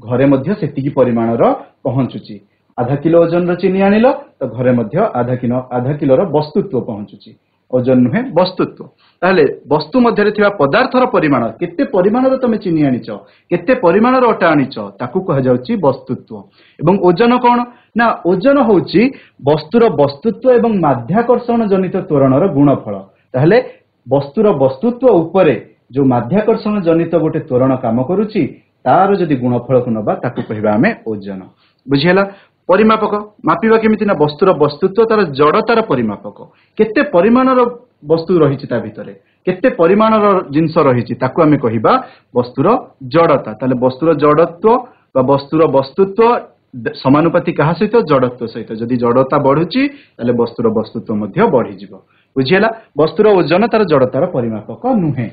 घरे मध्य सेतिकी परिमाणर पहुंचुची आधा किलो ओजन रो चीनी आनिलो तो घरे मध्य आधा किलो रो वस्तुत्व पहुंचुची ओजन नुहे वस्तुत्व ताहले वस्तु मध्यरे थिबा पदार्थर परिमाण केते परिमाणर तमे चीनी आनिचो केते परिमाणर अटा आनिचो ताकू कह जाउची वस्तुत्व एवं ओजन कोन ना ओजन होउची वस्तुर वस्तुत्व एवं माध्याकर्षण जनित त्वरणर गुणफल ताहले वस्तुर वस्तुत्व उपरे जो माध्याकर्षण जनित गोटे त्वरण काम करुच्ची तार जदि गुणफल को नबा ताकू कहबा आमे ओजन बुझिहला परिमापक मापिबा केमिति ना वस्तुर वस्तुत्व तार जड़तार परिमापक केते परिमाणर वस्तु रहिछि ता भितरे केते परिमाणर जिंस रहिछि ताकू आमे कहिबा वस्तुर जड़ता ताले वस्तुर जड़त्व बा वस्तुर वस्तुत्व समानुपाती कहा सहित जड़त्व सहित जदि जड़ता बढ़ुची ताले वस्तुर वस्तुत्व मध्य बढ़ी जिवो बुझिहला वस्तुर ओजन तार जड़तार परिमापक नुहे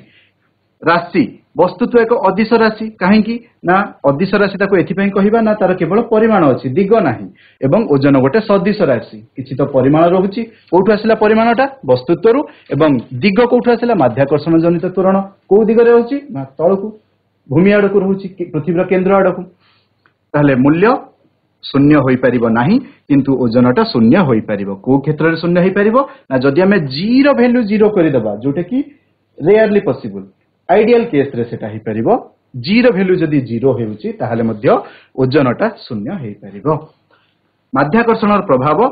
राशि वस्तुत्व एक अदिश राशि कहीं ना अदिश राशि ताको एथिपई कहिबा ना तार केवल परिमाण अछि दिग नाही एवं ओजन गोटे सदिश राशि किछि तो परिमाण रहुछि कोठु आसिला परिमाणटा वस्तुत्वरु एवं दिग कोठु आसिला माध्याकर्षण जनित त्वरण को दिगरे रहुछि ना तळकु भूमि आडकु रहुछि पृथ्वीर केंद्र आडकु ताले मूल्य शून्य होई परिबो नाही किंतु ओजनटा शून्य होई परिबो को क्षेत्र रे शून्य होई परिबो ना जदि हमें जी रो वैल्यू 0 करि दबा जोटे कि रेयरली पॉसिबल आइडियल केस रे सेटा ही परिबो जी रो वैल्यू जदि 0 हेउची ताहाले मध्य ओजनटा शून्य हेई परिबो माध्याकर्षणर प्रभाव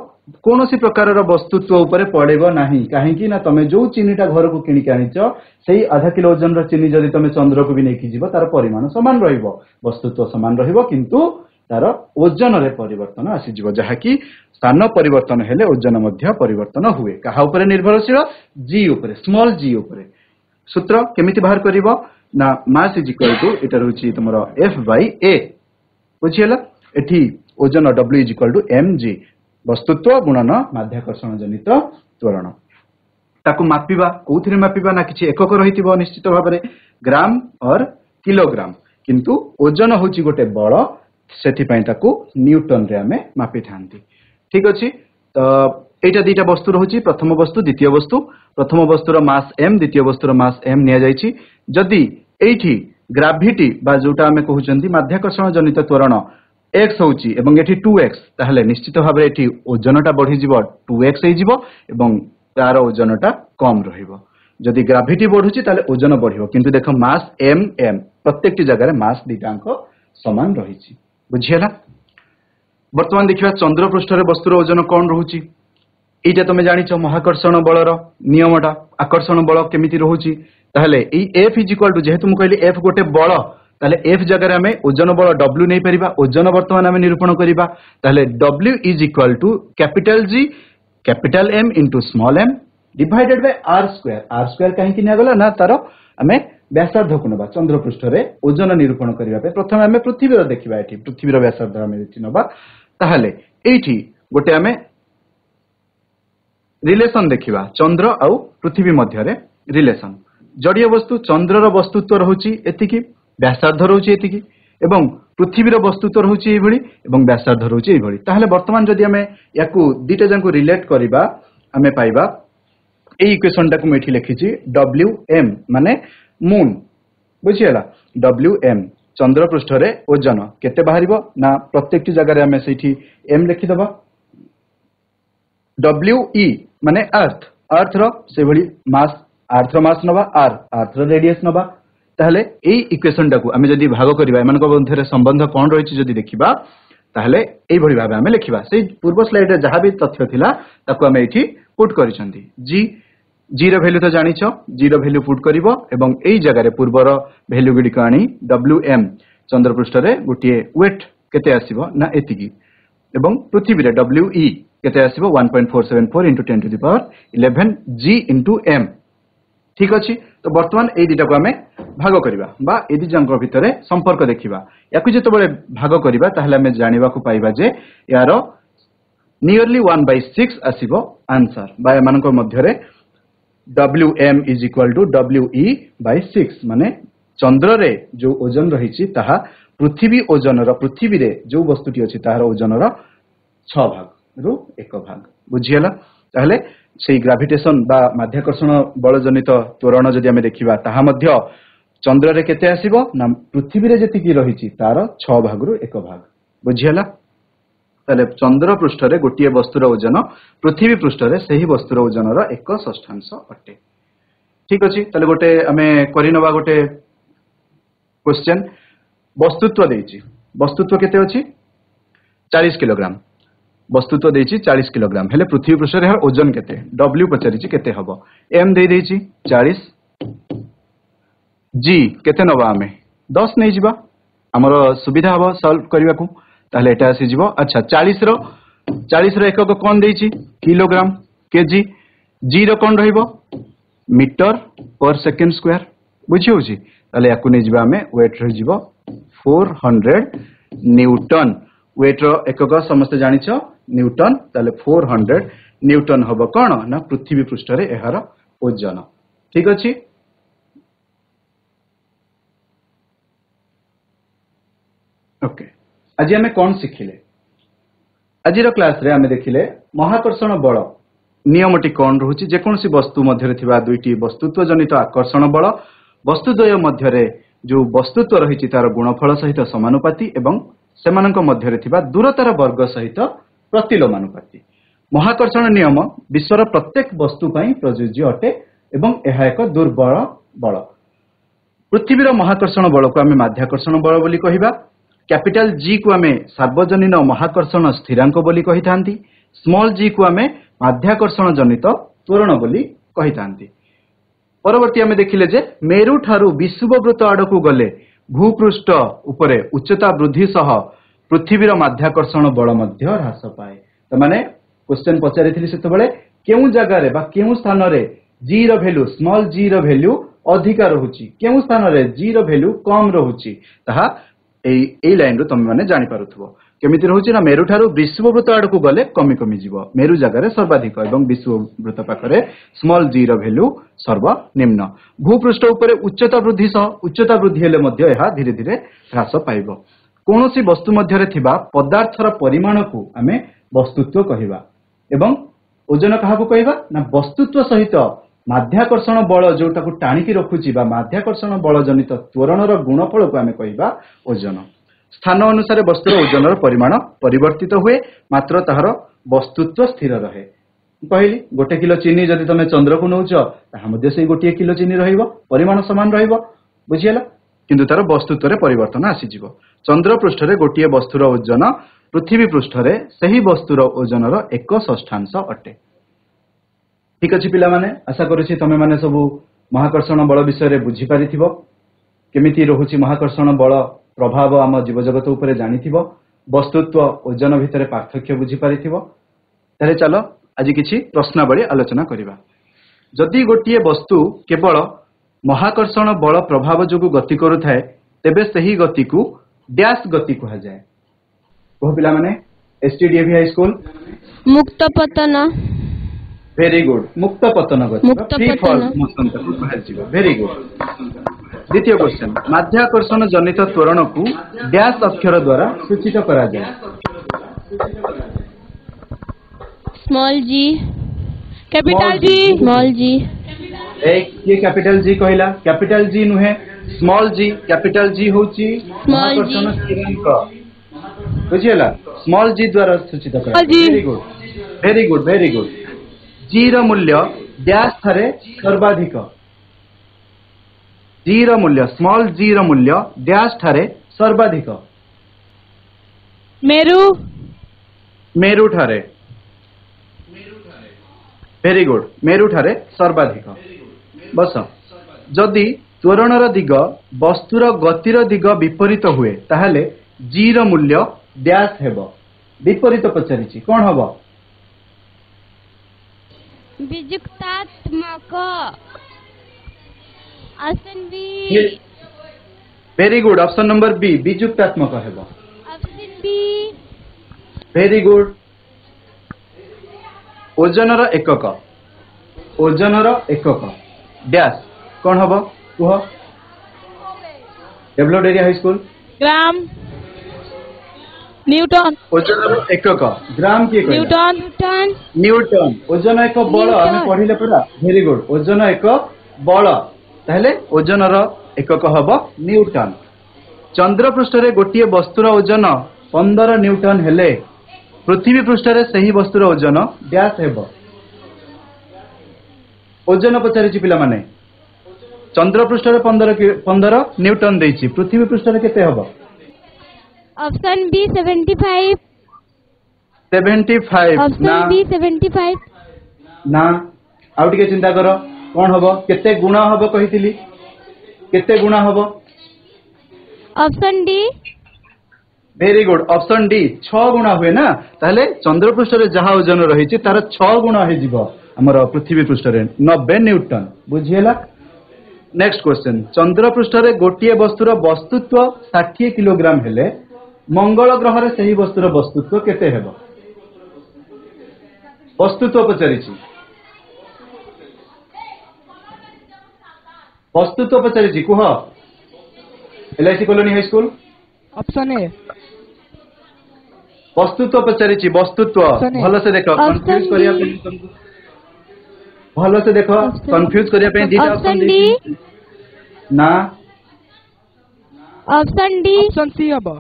कोनोसी प्रकारर वस्तुत्व उपरे पड़ेबो नाही काहेकि ना तमे जो चीनीटा घर को किनि के आनिचो सेही आधा किलो ओजन रो चीनी जदि तमे चंद्र को भी नेकी जिवो तार परिमाण समान रहिबो वस्तुत्व समान रहिबो किंतु तार ओजन रे परिवर्तन आसी जिवो जहा कि स्थान परिवर्तन हेले ओजन मध्य परिवर्तन हुए कहा उपरे निर्भरशील जी उपरे स्मॉल जी उपरे सूत्र केमिति बाहर करिवो ना मास इज इक्वल टू एटा रहउची तमरो F बाय A बुझियला एठी ओजन W is equal to mg वस्तुत्व गुणन माध्याकर्षण जनित त्वरण ताकू मापिबा कोथिरे मापिबा ना किछि एकक रहितिबो निश्चित भाबरे ग्राम और किलोग्राम किंतु ओजन होची गोटे बळ सेठी पई ताकू न्यूटन रे हमें मापि थांती ठीक अछि तो एटा दीटा वस्तु रहउची प्रथम वस्तु द्वितीय वस्तु प्रथम वस्तुर मास m द्वितीय वस्तुर मास m निया जाईची जदि एठी ग्रेविटी बा जोटा हमें कहउचंती माध्याकर्षण जनित त्वरण x होउची एवं एठी 2x ताहले निश्चित भाबरे एठी ओजनटा बढ़ी जिवो 2x हे जिवो एवं तार ओजनटा कम रहिबो जदि ग्रेविटी बढ़ुची ताले ओजन बढ़िबो किंतु देखो मास m प्रत्येकटी जगह रे मास दीटांक समान रहिची बुझियला वर्तमान देखिबा चंद्र पृष्ठ रे वस्तुर ओजन कोन रहउची एटा तमे जानिछ महाकर्षण बलर नियमटा आकर्षण बल केमिति रहउची ताहले ए F इज इक्वल टू जेहेतु म कहली F गोटे बल ताहले F जगह रे हमें ओजन बल W नै परिबा ओजन वर्तमान हमें निरूपण करिबा ताहले W is equal to capital G capital M into small m divided by r square काहे कि निया गला ना तारो हमें व्यासार्ध को नबा चंद्र पृष्ठ रे ओजन निरूपण करिबा पे प्रथम हमें पृथ्वी रो देखिबा एठी पृथ्वी रो व्यासार्ध हमें नबा ताहले एठी गोटे हमें रिलेशन देखिबा चंद्र आउ पृथ्वी मध्य रे रिलेशन जड़ीय वस्तु चंद्र रो वस्तुत्व रहउची एतिकी व्यासार्ध रहउची एतिकी एवं पृथ्वी रो वस्तुत्व रहउची एभली एवं व्यासार्ध रहउची एभली ताहले वर्तमान जदि हमें याकू दीटा जंको रिलेट करिबा हमें पाइबा ए इक्वेशन टाकू मैं एठी लिखिची Wm माने मून बुझियला Wm चंद्र पृष्ठ रे ओजन केते बाहरिबो ना प्रत्येकटी जगह रे हमें सेठी m लिखि दबा We माने अर्थ रो से भली मास अर्थ रो मास नबा अर्थ रो रेडियस नबा ताहले एई इक्वेशन टाकू हमें जदी भाग करबा एमान को मध्य रे संबंध कोन रहिछि जदी देखिबा ताहले एई भली भाबे हमें लिखिबा सेई पूर्व स्लाइड रे जहा भी तथ्य थिला ताकू हमें एठी पुट करिसंती जी रो वैल्यू तो जानिछ जी रो वैल्यू पुट करिवो एवं एई जगह रे पूर्वर वैल्यू गुडी को आनी Wm चंद्र पृष्ठ रे गोटिए वेट केते आसीबो ना एतिकी एवं पृथ्वी रे We केते आसीबो 1.474 into 10 to the power 11 g into m ठीक अछि तो वर्तमान एई दिटा को हमें भाग करिबा बा एदि जंक भितरे संपर्क देखिबा याकु जेतो बळे भाग करिबा ताहले हमें जानिबा को पाइबा जे यारो नियरली 1/6 आसीबो आंसर बा एमान को मध्य रे Wm is equal to We by 6 माने चंद्र रे जो ओजन रहिछि ताहा पृथ्वी ओजन रो पृथ्वी रे जो वस्तुटी अछि ताहार ओजन रो 6 भाग रु 1 भाग बुझियला ताहले सेही ग्रेविटेशन बा माध्याकर्षण बल जनित त्वरण जदि हमें देखिबा ताहा मध्य चंद्र रे केते आसीबो ना पृथ्वी रे जेतिकी रहिछि तार 6 भाग रु 1 भाग बुझियला ताले चंद्र पृष्ठ रे गोटिए वस्तुर ओजन पृथ्वी पृष्ठ रे सेही वस्तुर ओजन रो 1/6 अटे ठीक अछि ताले गोटे हमें करिनबा गोटे क्वेश्चन वस्तुत्व देछि वस्तुत्व केते अछि 40 किलोग्राम वस्तुत्व देछि 40 किलोग्राम हेले पृथ्वी पृष्ठ रे ओजन केते W पचारिछि केते हबो M दे देछि 40 G केते नबा आमे 10 नै जिबा हमर सुविधा हबो सॉल्व करबा को ताले एटा आसी जिवो अच्छा 40 रो एकक कोन देछि किलोग्राम केजी G रो कोन रहिबो मीटर पर सेकंड स्क्वायर बुझी होछि ताले याकु नै जिबा हमें वेट रहि जिवो 400 न्यूटन वेट रो एकक समस्त जानिछ न्यूटन ताले 400 न्यूटन हबो कोन ना पृथ्वी पृष्ठ रे एहार ओजन ठीक अछि ओके आज हमें कौन शिखिले आज क्लास रे हमें देखिले महाकर्षण बल नियमटी कौन रहुछि जे कोनसी वस्तु मध्य थिबा दुईटी वस्तुत्व जनित आकर्षण बल वस्तुद्वय मध्य रे जो वस्तुत्व रहिछि तार गुणफल सहित समानुपाती एवं सेमानक मध्य रे थिबा दूरतार वर्ग सहित प्रतिलोमानुपाती महाकर्षण नियम विश्वर प्रत्येक वस्तु पई प्रयोज्य अटे एवं एहा एक दुर्बल बल पृथ्वीर महाकर्षण बल को आमे माध्याकर्षण बल बोली कहिबा कैपिटल G को आमे सार्वजनीन महाकर्षण स्थिरांक बोली कहि थांती स्मॉल g को आमे माध्याकर्षण जनित त्वरण बोली कहि थांती परवर्ती आमे देखिले जे मेरु ठारू विषुववृत्त आडकू गले भूपृष्ठ उपरे उच्चता वृद्धि सह पृथ्वीर माध्याकर्षण बल मध्य ह्रास पाए त माने क्वेश्चन पचारिथिली सेतबेले केउ जगह रे बा केउ स्थान रे g रो वैल्यू स्मॉल g रो वैल्यू अधिक रहुची केउ स्थान रे g रो वैल्यू कम रहुची तहा एई लाइन रो तमे माने जानि पारुथबो केमिति रहुची ना मेरु ठारू विषुववृत्त आडकू गले कमी कमी जीवो मेरु जगह रे सर्वाधिक एवं विषुववृत्त पाखरे स्मॉल g रो वैल्यू सर्वनिम्न भूपृष्ठ उपरे उच्चता वृद्धि हेले मध्य एहा धीरे धीरे ह्रास पाइबो कोनोसी वस्तु मध्य रे थिबा पदार्थर परिमाण को आमे वस्तुत्व कहिबा एवं ओजन काहाकू कहिबा ना वस्तुत्व सहित माध्याकर्षण बल जोटा को टाणिकी रखुची बा माध्याकर्षण बल जनित त्वरणर गुणफल को आमे कहिबा ओजन स्थान अनुसार वस्तुर ओजनर परिमाण परिवर्तित हुए मात्र ताहार वस्तुत्व स्थिर रहे कहली 1 किलो चीनी जदि तमे चंद्र को नउछ ताहा मध्ये से 1 किलो चीनी रहिबो परिमाण समान रहिबो बुझियला किंतु तार वस्तुत्व रे परिवर्तन आसी जिवो चंद्र पृष्ठ रे गोटिए वस्तुर ओजन पृथ्वी पृष्ठ रे सही वस्तुर ओजनर 1/6 अटे ठीक अछि पिला माने आशा करूछि तमे माने सब महाकर्षण बल विषय रे बुझी पारिथिबो केमिति रहुछि महाकर्षण बल प्रभाव आम जीव जगत उपरे जानिथिबो वस्तुत्व ओजन भितरे पार्थक्य बुझी पारिथिबो ताले चलो आज किछि प्रश्नावली आलोचना करिबा जदि गोटिए वस्तु केवल महाकर्षण बल प्रभाव जोगु गति करुथाए तेबे सही गति को डैश गति कहा जाए को पिला माने एसटीडीएवी हाई स्कूल मुक्त पतन वेरी गुड मुक्त पतन गति फ्री फॉल मोशन को कहा जिवो वेरी गुड द्वितीय क्वेश्चन माध्याकर्षण जनित त्वरण को डैश अक्षर द्वारा सूचित करा जाए small g capital g small g एक ये कैपिटल G कहला कैपिटल G नुहे स्मॉल g कैपिटल G होची महाकर्षण स्थिरांक बुझियला स्मॉल g द्वारा सूचित करा very good very good very good g रो मूल्य डैश थारे सर्वाधिक g रो मूल्य स्मॉल g रो मूल्य डैश थारे सर्वाधिक मेरु ठारे वेरी गुड मेरु ठारे सर्वाधिक बस जदि त्वरणर दिग वस्तुर गतिर दिग विपरीत हुए ताहले g रो मूल्य डैश हेबो विपरीत पचारिछि कोन हबो विजुक्तात्मक option B very good option number B विजुक्तात्मक हेबो ऑप्शन बी वेरी गुड ओजनर एकक डैश कोन हबो कुह developed area high school gram newton ओजनर एकक ग्राम की न्यूटन न्यूटन ओजन एक बल हम पढिले परा वेरी गुड ओजन एक बल ताहले ओजनर एकक हबो न्यूटन चंद्र पृष्ठ रे गोटिए वस्तुर ओजन 15 न्यूटन हेले पृथ्वी पृष्ठ रे सही वस्तुर ओजन डैश हेबो ओजन पचारिछि पिला माने चंद्र पृष्ठ रे 15 न्यूटन देछि पृथ्वी पृष्ठ रे केते हबो ऑप्शन बी 75 75 ऑप्शन ना बी 75 ना आउ टिके चिंता कर कौन हबो केते गुणा हबो कहितली केते गुणा हबो option D very good option D 6 गुणा हुए ना ताहले चंद्र पृष्ठ रे जहा ओजन रहिछि तार 6 गुणा हे जीवो हमर पृथ्वी पृष्ठ रे 90 न्यूटन बुझियला नेक्स्ट क्वेश्चन चंद्र पृष्ठ रे गोटिए वस्तुर वस्तुत्व 60 किलोग्राम हेले मंगल ग्रह रे सही वस्तुर वस्तुत्व केते हेबो वस्तुत्व पचारिछि वस्तुत्व पचारिछि कुह LIC colony high school option A वस्तुत्व पचारिछि वस्तुत्व सुने। भलो से देखो Option कंफ्यूज करिया D। पे तुमको भलो से देखो कंफ्यूज करिया पे दीटा ऑप्शन ऑप्शन डी देछि ना ऑप्शन डी ऑप्शन सी हबो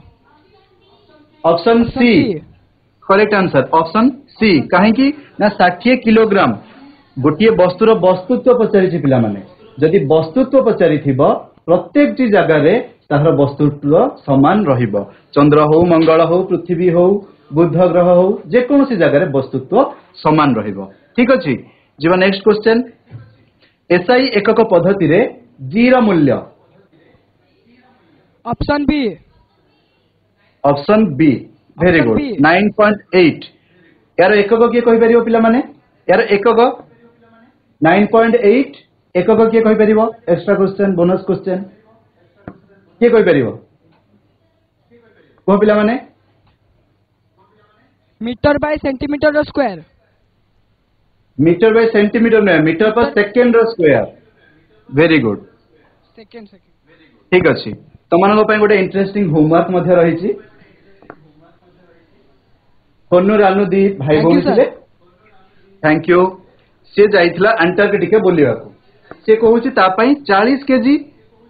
option C correct answer option C काहे कि ना 60 किलोग्राम गोटिए वस्तुर वस्तुत्व पचारिछि पिला माने जदि वस्तुत्व पचारिथिबो प्रत्येक टी जगह रे तार वस्तुत्व समान रहिबो चंद्र हो मंगल हो पृथ्वी हो बुध ग्रह हो जे कोनोसी जगह रे वस्तुत्व समान रहिबो ठीक अछि जीवा नेक्स्ट क्वेश्चन एसआई एकक पद्धति रे जी रो मूल्य option B option B very Option good B। 9.8 यार एकक किए कहि परिबो पिला माने यार एकक 9.8 एकक किए कहि परिबो एक्स्ट्रा क्वेश्चन बोनस क्वेश्चन किए कहि परिबो को पिला माने मीटर बाय सेंटीमीटर रो स्क्वायर मीटर बाय सेंटीमीटर में मीटर पर सेकंड रो स्क्वायर वेरी गुड सेकंड ठीक अछि तमनको पय गोटे इंटरेस्टिंग होमवर्क मध्ये रहिछि कोन्नू रानू दी भाई Thank you, भौणी sir. थिले थैंक यू से जाइथिला अंटार्कटिका बुलिबाकू से कहूछि ता पय 40 केजी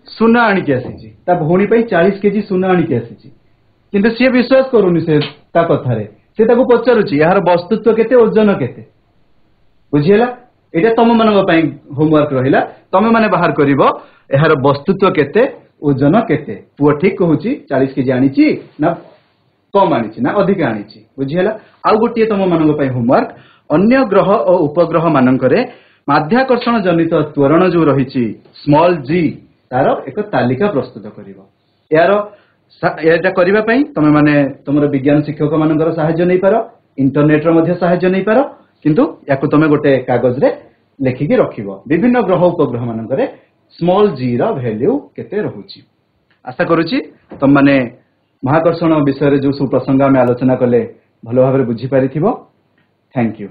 सुना आनी के आसीछि ता भौणी पय 40 केजी सुना आनी के आसीछि किंतु से विश्वास करूनी से ता कथारे से ताको पचारुछि यार वस्तुत्व केते ओजन केते बुझियला एटा तम मानक पय होमवर्क रहिला तमे माने बाहर करिवो यार वस्तुत्व केते ओजन केते पुओ ठीक कहूछि 40 केजी आनीछि ना कम आनीछि ना अधिक आनीछि बुझियला आउ गोटिए तम मानक पय होमवर्क अन्य ग्रह और उपग्रह मानकरे माध्याकर्षण जनित त्वरण जो रहिछि स्मॉल जी तार एक तालिका प्रस्तुत करिवो यार एटा करिबा पय तमे माने तमरो विज्ञान शिक्षक मानकर सहायता नै पारो इंटरनेट रो मध्ये सहायता नै पारो किंतु याकु तमे गोटे कागज रे लेखिकी रखिबो विभिन्न ग्रह उपग्रह मानकरे स्मॉल जी रो वैल्यू केते रहुछि आशा करूछि तम माने महाकर्षण विषय रे जो सु प्रसंग आमे आलोचना कले भलो भाबरे बुझी पारिथिबो थैंक यू